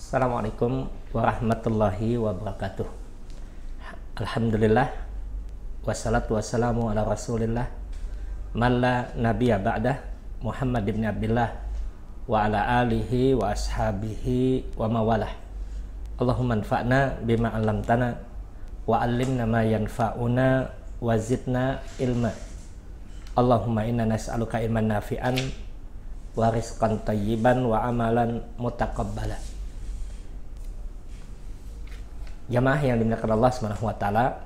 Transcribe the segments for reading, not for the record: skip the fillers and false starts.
Assalamualaikum warahmatullahi wabarakatuh. Alhamdulillah, wassalatu wassalamu ala rasulillah man la nabiyya ba'dah, Muhammad ibn Abdillah wa ala alihi wa ashabihi wa mawalah. Allahumma anfa'na bima 'allamtana wa 'allimna ma yanfa'una wa zidna ilma. Allahumma inna nas'aluka ilman nafi'an wa rizqan tayyiban wa amalan mutaqabbala. Jamaah yang dimuliakan Allah Subhanahu wa taala,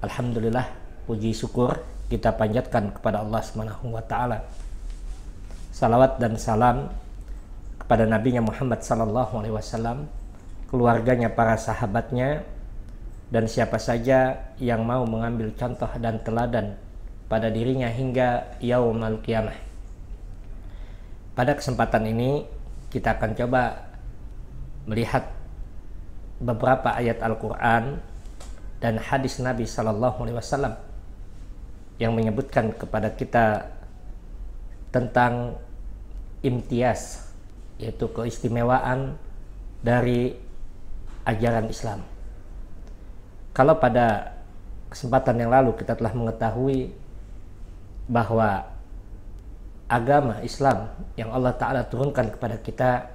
alhamdulillah, puji syukur kita panjatkan kepada Allah Subhanahu wa taala. Salawat dan salam kepada Nabi Muhammad sallallahu alaihi wasallam, keluarganya, para sahabatnya, dan siapa saja yang mau mengambil contoh dan teladan pada dirinya hingga yaumul qiyamah. Pada kesempatan ini kita akan coba melihat beberapa ayat Al-Quran dan hadis Nabi Sallallahu Alaihi Wasallam yang menyebutkan kepada kita tentang imtiaz, yaitu keistimewaan dari ajaran Islam. Kalau pada kesempatan yang lalu kita telah mengetahui bahwa agama Islam yang Allah Ta'ala turunkan kepada kita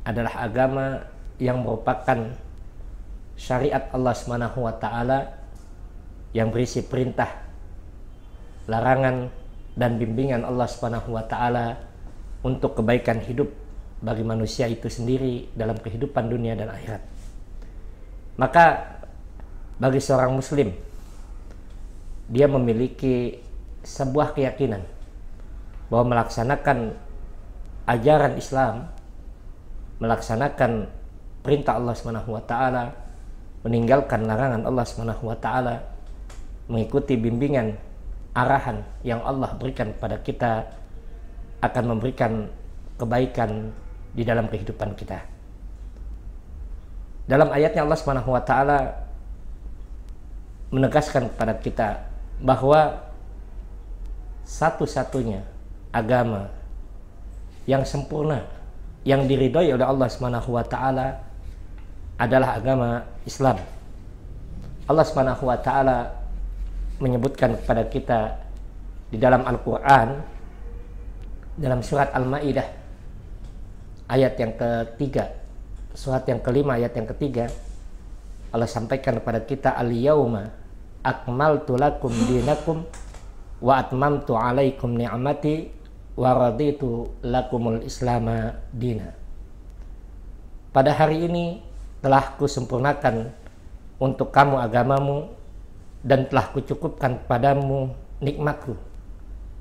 adalah agama yang merupakan syariat Allah Subhanahu wa taala yang berisi perintah, larangan, dan bimbingan Allah Subhanahu wa taala untuk kebaikan hidup bagi manusia itu sendiri dalam kehidupan dunia dan akhirat. Maka bagi seorang muslim, dia memiliki sebuah keyakinan bahwa melaksanakan ajaran Islam, melaksanakan perintah Allah Subhanahu wa taala, meninggalkan larangan Allah Subhanahu wa taala, mengikuti bimbingan arahan yang Allah berikan kepada kita akan memberikan kebaikan di dalam kehidupan kita. Dalam ayatnya Allah Subhanahu wa taala menegaskan kepada kita bahwa satu-satunya agama yang sempurna yang diridhoi oleh Allah Subhanahu wa taala adalah agama Islam. Allah Subhanahu wa taala menyebutkan kepada kita di dalam Al-Qur'an, dalam surat Al-Maidah ayat yang ketiga, surat yang kelima ayat yang ketiga, Allah sampaikan kepada kita, al-yauma akmaltu lakum dinakum wa atmamtu alaikum ni'mati wa raditu lakumul islama dina. Pada hari ini telah kusempurnakan untuk kamu agamamu dan telah kucukupkan padamu nikmatku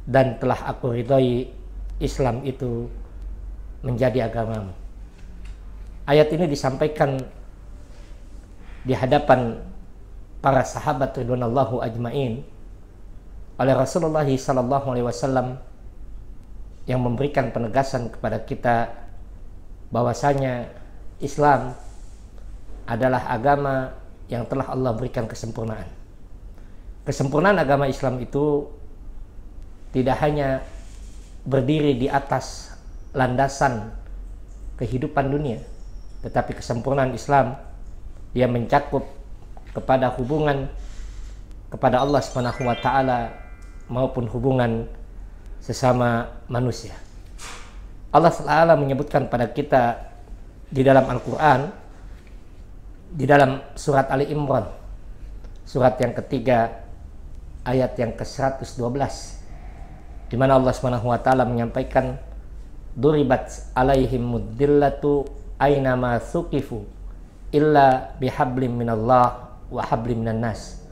dan telah aku ridhoi Islam itu menjadi agamamu. Ayat ini disampaikan di hadapan para sahabat ridwanallahu ajmain oleh Rasulullah sallallahu alaihi wasallam yang memberikan penegasan kepada kita bahwasanya Islam adalah agama yang telah Allah berikan kesempurnaan. Kesempurnaan agama Islam itu tidak hanya berdiri di atas landasan kehidupan dunia, tetapi kesempurnaan Islam yang mencakup kepada hubungan kepada Allah Subhanahu wa taala maupun hubungan sesama manusia. Allah Ta'ala menyebutkan pada kita di dalam Al-Quran, di dalam surat Ali Imran, surat yang ketiga ayat yang ke-112, di mana Allah Subhanahu wa taala menyampaikan, duribat alaihim muddillatu aina ma thuqifu illa bihablim minallah wa hablim minan nas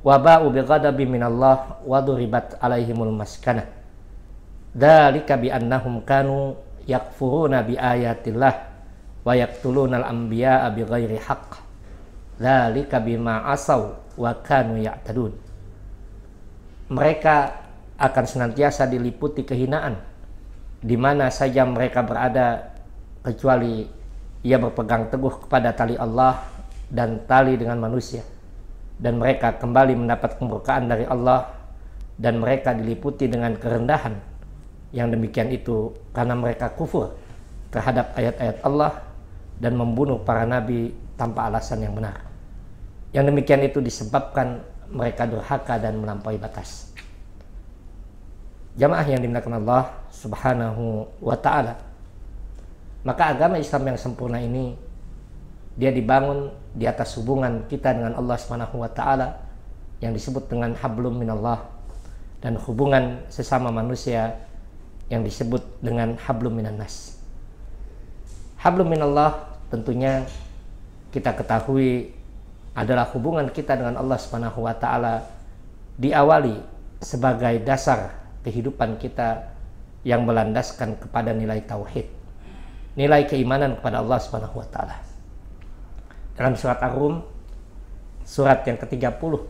wa ba'u bighadabin minallah wa duribat alaihimul maskanah dzalika bi annahum kanu yakfuruna bi ayatillah wa yaqtulunal anbiya'a bighairi haqq dzalika bima asaw wa kanu ya'tadun. Mereka akan senantiasa diliputi kehinaan di mana saja mereka berada, kecuali ia berpegang teguh kepada tali Allah dan tali dengan manusia, dan mereka kembali mendapat kemurkaan dari Allah, dan mereka diliputi dengan kerendahan yang demikian itu karena mereka kufur terhadap ayat-ayat Allah dan membunuh para nabi tanpa alasan yang benar. Yang demikian itu disebabkan mereka durhaka dan melampaui batas. Jamaah yang dimuliakan Allah Subhanahu wa ta'ala, maka agama Islam yang sempurna ini dia dibangun di atas hubungan kita dengan Allah Subhanahu wa ta'ala yang disebut dengan hablum minallah, dan hubungan sesama manusia yang disebut dengan hablum minannas. Hablum minallah tentunya kita ketahui adalah hubungan kita dengan Allah Subhanahu wa ta'ala diawali sebagai dasar kehidupan kita yang berlandaskan kepada nilai tauhid, nilai keimanan kepada Allah Subhanahu wa ta'ala. Dalam surat Ar-Rum, surat yang ke-30,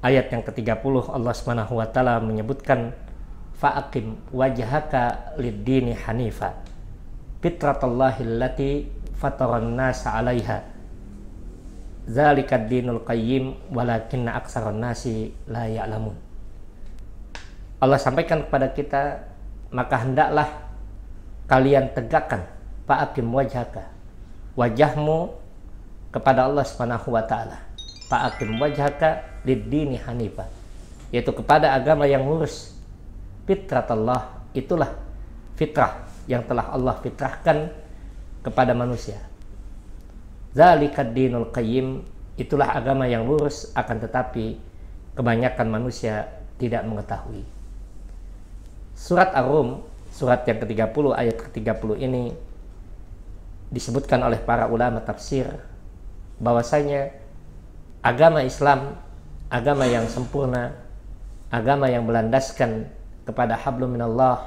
ayat yang ke-30, Allah Subhanahu wa ta'ala menyebutkan fa'aqim wajhaka lid-dini hanifa fitratallahi allati fataran nasa 'alaiha zalikad dinul qayyim walakinna aksaran nasi la ya'lamun. Allah sampaikan kepada kita, maka hendaklah kalian tegakkan fa'aqim wajhaka, wajahmu kepada Allah Subhanahu wa ta'ala, fa'aqim wajhaka lid-dini hanifa, yaitu kepada agama yang lurus. Fitratallah, itulah fitrah yang telah Allah fitrahkan kepada manusia. Zalikad dinul qayyim, itulah agama yang lurus, akan tetapi kebanyakan manusia tidak mengetahui. Surat Ar-Rum, surat yang ke-30, ayat ke-30 ini disebutkan oleh para ulama tafsir bahwasanya agama Islam, agama yang sempurna, agama yang berlandaskan kepada hablum minallah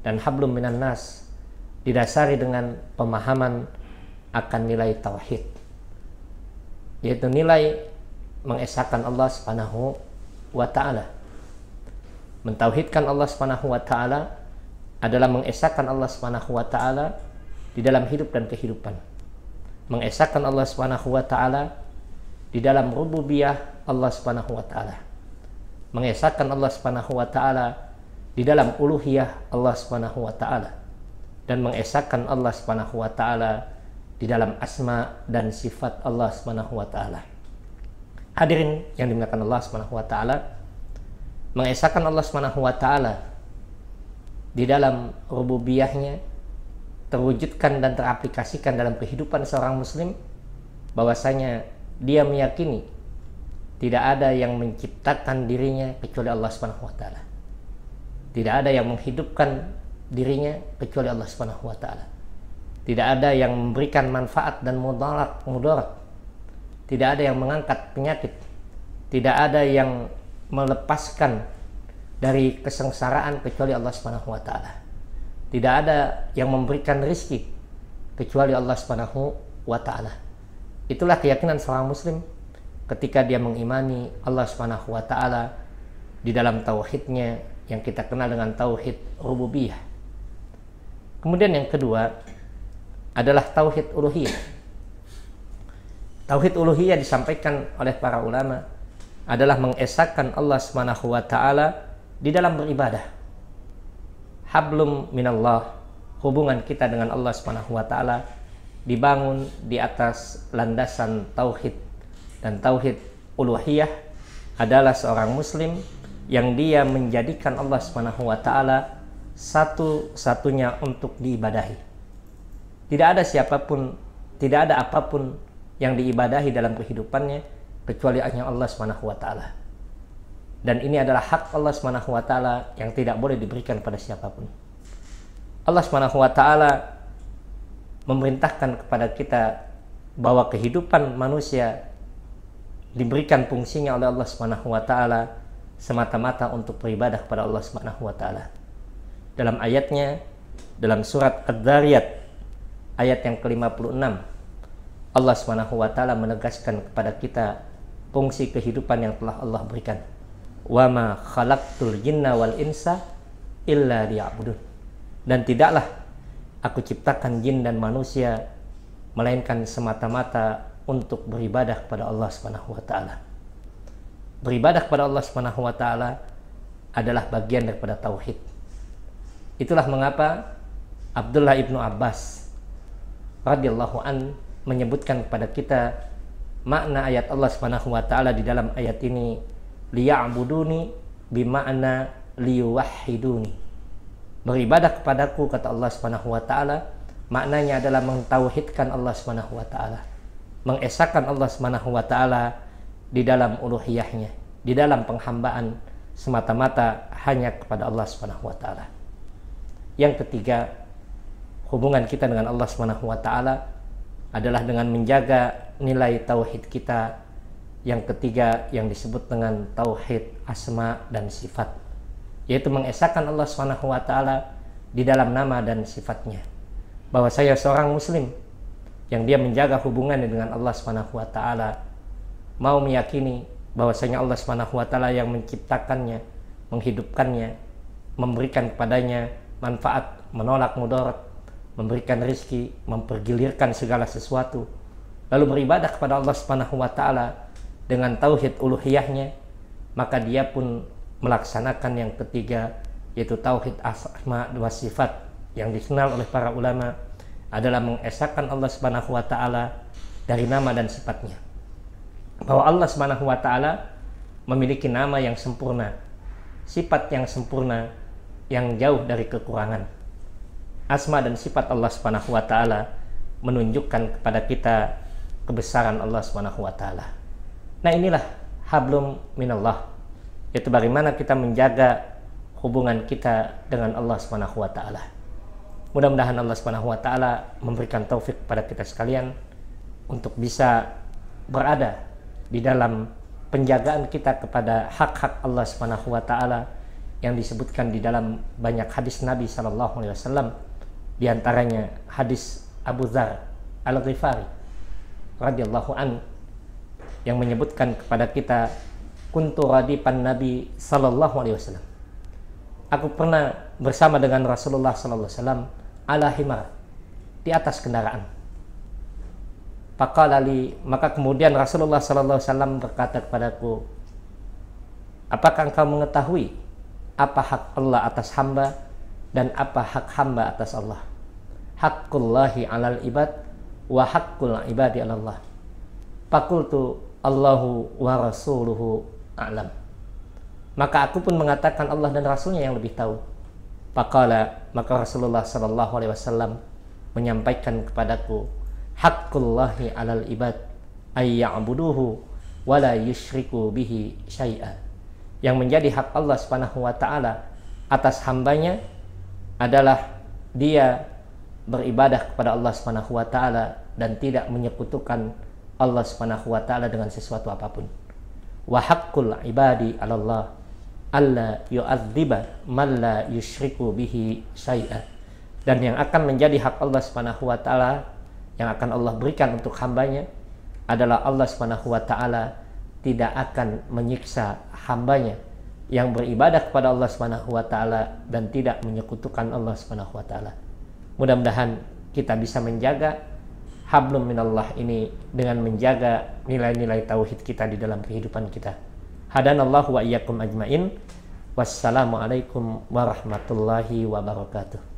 dan hablum minannas, didasari dengan pemahaman akan nilai tauhid, yaitu nilai mengesahkan Allah Subhanahu wa ta'ala. Mentauhidkan Allah Subhanahu wa ta'ala adalah mengesahkan Allah Subhanahu wa ta'ala di dalam hidup dan kehidupan. Mengesahkan Allah Subhanahu wa ta'ala di dalam rububiyah Allah Subhanahu wa ta'ala. Mengesahkan Allah Subhanahu wa ta'ala di dalam uluhiyah Allah Subhanahu wa ta'ala, dan mengesahkan Allah Subhanahu wa ta'ala di dalam asma dan sifat Allah Subhanahu wa ta'ala. Hadirin yang dimuliakan Allah Subhanahu wa ta'ala, mengesahkan Allah Subhanahu wa ta'ala di dalam rububiyahnya terwujudkan dan teraplikasikan dalam kehidupan seorang muslim, bahwasanya dia meyakini tidak ada yang menciptakan dirinya kecuali Allah Subhanahu wa ta'ala. Tidak ada yang menghidupkan dirinya kecuali Allah Subhanahu wa ta'ala. Tidak ada yang memberikan manfaat dan mudarat. Tidak ada yang mengangkat penyakit. Tidak ada yang melepaskan dari kesengsaraan kecuali Allah Subhanahu wa ta'ala. Tidak ada yang memberikan rizki kecuali Allah Subhanahu wa ta'ala. Itulah keyakinan seorang muslim ketika dia mengimani Allah Subhanahu wa ta'ala di dalam tauhidnya yang kita kenal dengan tauhid rububiyah. Kemudian yang kedua adalah tauhid uluhiyah. Tauhid uluhiyah disampaikan oleh para ulama adalah mengesahkan Allah Subhanahu wa ta'ala di dalam beribadah. Hablum minallah, hubungan kita dengan Allah Subhanahu wa ta'ala dibangun di atas landasan tauhid, dan tauhid uluhiyah adalah seorang muslim yang dia menjadikan Allah Subhanahu wa ta'ala satu-satunya untuk diibadahi. Tidak ada siapapun, tidak ada apapun yang diibadahi dalam kehidupannya kecuali hanya Allah Subhanahu wa ta'ala. Dan ini adalah hak Allah Subhanahu wa ta'ala yang tidak boleh diberikan pada siapapun. Allah Subhanahu wa ta'ala memerintahkan kepada kita bahwa kehidupan manusia diberikan fungsinya oleh Allah Subhanahu wa ta'ala semata-mata untuk beribadah kepada Allah Subhanahu wa ta'ala. Dalam ayatnya, dalam surat Ad-Dhariyat ayat yang ke-56, Allah Subhanahu wa ta'ala menegaskan kepada kita fungsi kehidupan yang telah Allah berikan. Wa ma khalaqtul jinna wal insa illa liya'budun. Dan tidaklah aku ciptakan jin dan manusia melainkan semata-mata untuk beribadah kepada Allah Subhanahu wa ta'ala. Beribadah kepada Allah Subhanahu wa ta'ala adalah bagian daripada tauhid. Itulah mengapa Abdullah ibnu Abbas radhiyallahu an menyebutkan kepada kita makna ayat Allah Subhanahu wa taala di dalam ayat ini, liya'buduni bima'na liyuwahhiduni. Beribadah kepadaku, kata Allah Subhanahu wa taala, maknanya adalah mentauhidkan Allah Subhanahu wa taala, mengesahkan Allah Subhanahu wa taala di dalam uluhiyahnya, di dalam penghambaan semata-mata hanya kepada Allah Subhanahu wa taala. Yang ketiga, hubungan kita dengan Allah Subhanahu wa taala adalah dengan menjaga nilai tauhid kita. Yang ketiga yang disebut dengan tauhid asma dan sifat, yaitu mengesahkan Allah Subhanahu wa taala di dalam nama dan sifatnya. Bahwa saya seorang muslim yang dia menjaga hubungannya dengan Allah Subhanahu wa taala, mau meyakini bahwasanya Allah Subhanahu wa taala yang menciptakannya, menghidupkannya, memberikan kepadanya manfaat, menolak mudarat, memberikan rizki, mempergilirkan segala sesuatu, lalu beribadah kepada Allah Subhanahu wa taala dengan tauhid uluhiyahnya, maka dia pun melaksanakan yang ketiga, yaitu tauhid asma wa sifat, yang dikenal oleh para ulama adalah mengesahkan Allah Subhanahu wa taala dari nama dan sifatnya. Bahwa Allah Subhanahu wa taala memiliki nama yang sempurna, sifat yang sempurna, yang jauh dari kekurangan. Asma dan sifat Allah Subhanahu wa taala menunjukkan kepada kita kebesaran Allah Subhanahu wa taala. Nah, inilah hablum minallah, yaitu bagaimana kita menjaga hubungan kita dengan Allah Subhanahu wa taala. Mudah-mudahan Allah Subhanahu wa taala memberikan taufik kepada kita sekalian untuk bisa berada di dalam penjagaan kita kepada hak-hak Allah Subhanahu wa taala yang disebutkan di dalam banyak hadis Nabi sallallahu alaihi wasallam. Di antaranya hadis Abu Dzar Al-Ghifari radhiyallahu an yang menyebutkan kepada kita, kuntu radipan Nabi sallallahu alaihi wasallam. Aku pernah bersama dengan Rasulullah sallallahu alaihi wasallam ala himar, di atas kendaraan. Faqala li, maka kemudian Rasulullah sallallahu alaihi wasallam berkata kepadaku, apakah engkau mengetahui apa hak Allah atas hamba dan apa hak hamba atas Allah? Haqqullahi 'alal ibad wa haqqul ibadi 'ala Allah. Faqultu Allahu wa rasuluhu a'lam. Maka aku pun mengatakan Allah dan Rasulnya yang lebih tahu. Faqala, maka Rasulullah sallallahu alaihi wasallam menyampaikan kepadaku, haqqullahi 'alal ibad ay ya'buduhu wa la yusyriku bihi syai'a. Yang menjadi hak Allah Subhanahu wa taala atas hambanya adalah dia beribadah kepada Allah Subhanahu wa taala dan tidak menyekutukan Allah Subhanahu wa taala dengan sesuatu apapun. Wa haqqul ibadi 'ala Allah alla yu'adziba man la yusyriku bihi syai'a. Dan yang akan menjadi hak Allah Subhanahu wa taala yang akan Allah berikan untuk hambanya adalah Allah Subhanahu wa taala tidak akan menyiksa hambanya yang beribadah kepada Allah Subhanahu wa taala dan tidak menyekutukan Allah Subhanahu wa taala. Mudah-mudahan kita bisa menjaga hablum minallah ini dengan menjaga nilai-nilai tauhid kita di dalam kehidupan kita. Hadanallahu wa iyyakum ajmain. Wassalamualaikum warahmatullahi wabarakatuh.